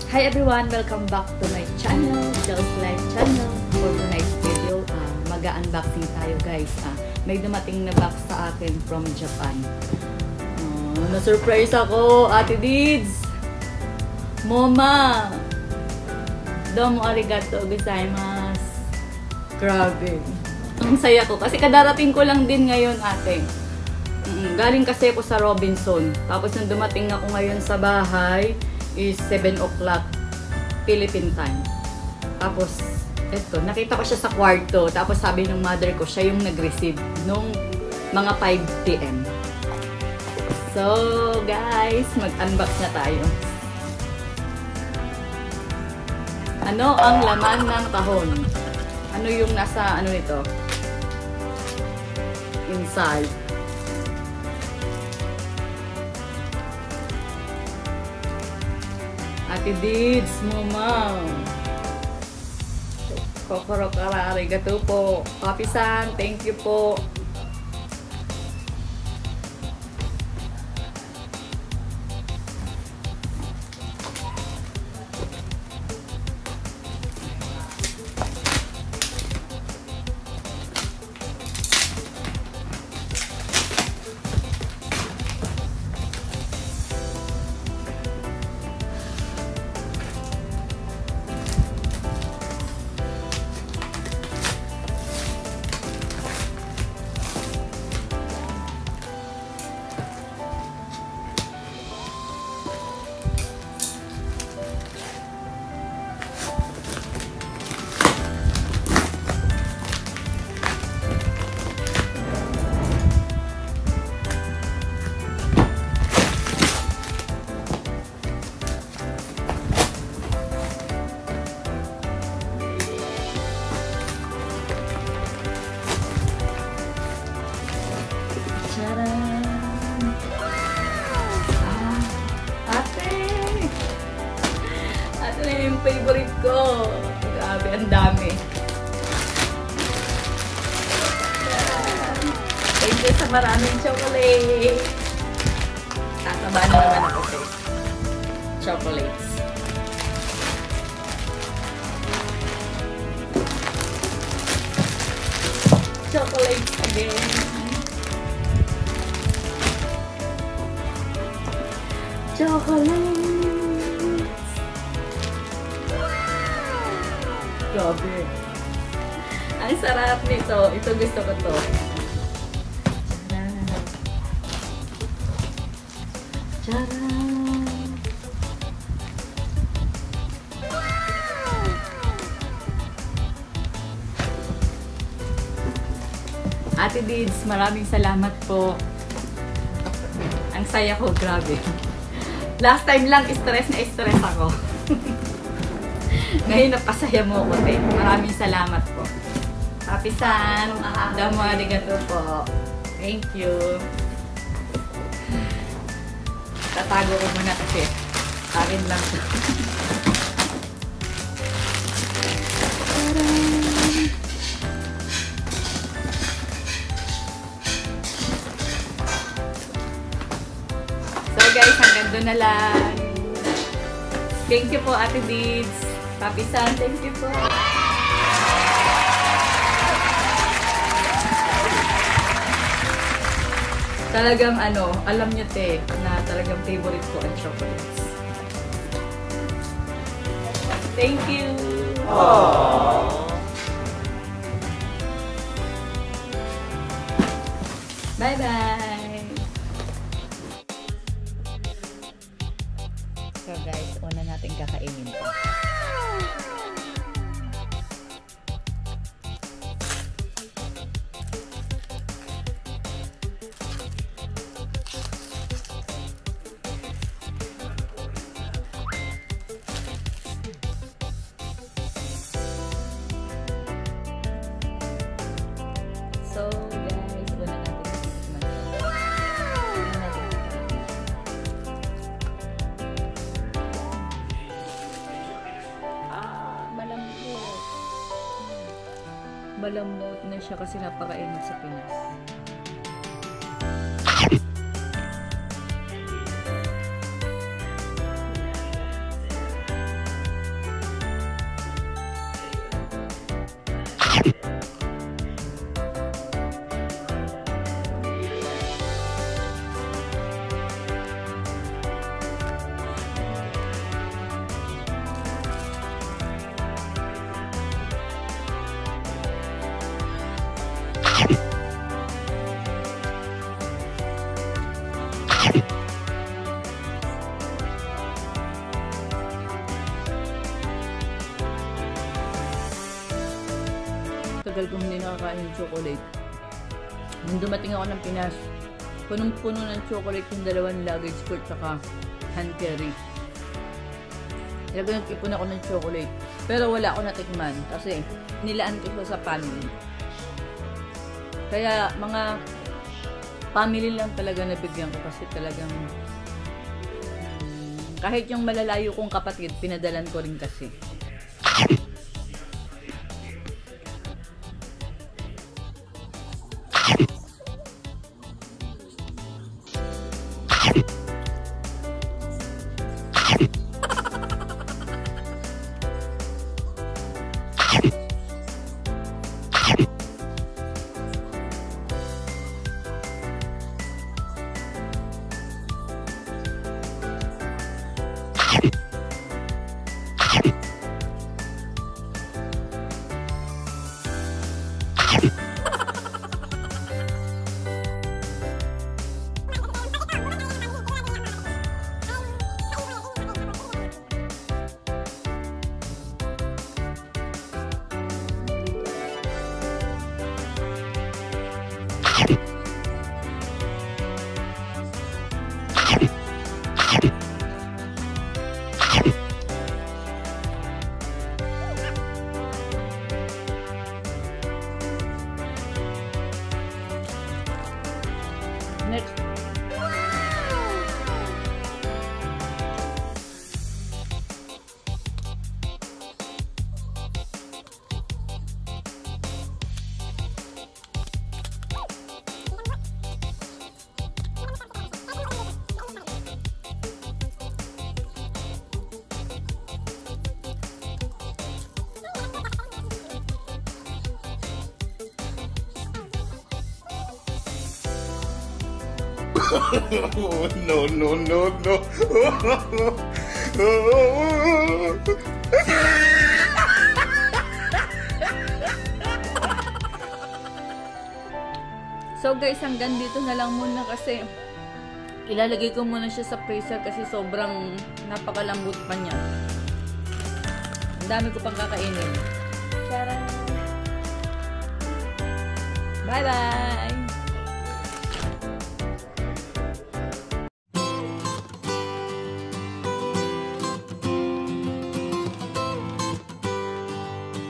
Hi everyone! Welcome back to my channel, Jell's Life channel. For tonight's video, mag-unboxing tayo guys. May dumating na box sa akin from Japan. Na-surprise ako, Ate Dids! Moma! Domo arigato gozaimasu. Grabe. Ang saya ko. Kasi kadarating ko lang din ngayon, ate. Galing kasi ako sa Robinson. Tapos nung dumating ako ngayon sa bahay, is 7 o'clock Philippine time. Tapos, eto, nakita ko siya sa kwarto. Tapos sabi ng mother ko, siya yung nag-receive nung mga 5 PM. So, guys, mag-unbox na tayo. Ano ang laman ng kahon? Ano yung nasa, ano nito? Inside. Ate Dids, Mama. Kokoro kara, arigato po. Papi-san, thank you po. Yung favorite ko. Grabe, ang dami. Thank you sa maraming chocolate. Tataba na naman ako sa chocolates. Chocolates again. Chocolate. Grabe. Ang sarap nito. Ito gusto ko to. Charan! Ate Dids, maraming salamat po. Ang saya ko, grabe. Last time lang, stress na stress ako. Ngayon, napasaya mo ako, te. Maraming salamat po. Papi-san, domo arigato po. Thank you. Tatago ko muna kasi akin lang ito. So guys, hanggang doon na lang. Thank you po, Ate Dids. Papi-san, thank you po. Talagang alam niyo te, na talagang favorite ko ang chocolates. Thank you! Aww. Bye-bye! So guys, una natin kakainin to. So guys, una natin titikman to. Malambot. Malambot na siya kasi napakainit sa Pinas. Tagal kong hindi nakakain ng chocolate. Nung dumating ako ng Pinas, punong-puno ng chocolate yung dalawang luggage ko tsaka hand carry. Talaga nag-ipon ako ng chocolate. Pero wala ako natikman kasi nilaan ko sa family. Kaya mga family lang talaga nabigyan ko kasi talagang kahit yung malalayo kong kapatid, pinadalan ko rin kasi. Next. No, no, no, no. So guys, hanggang dito na lang muna kasi ilalagay ko muna siya sa freezer kasi sobrang napakalambot pa niya. Ang dami ko pang kakainin. Tara! Bye-bye!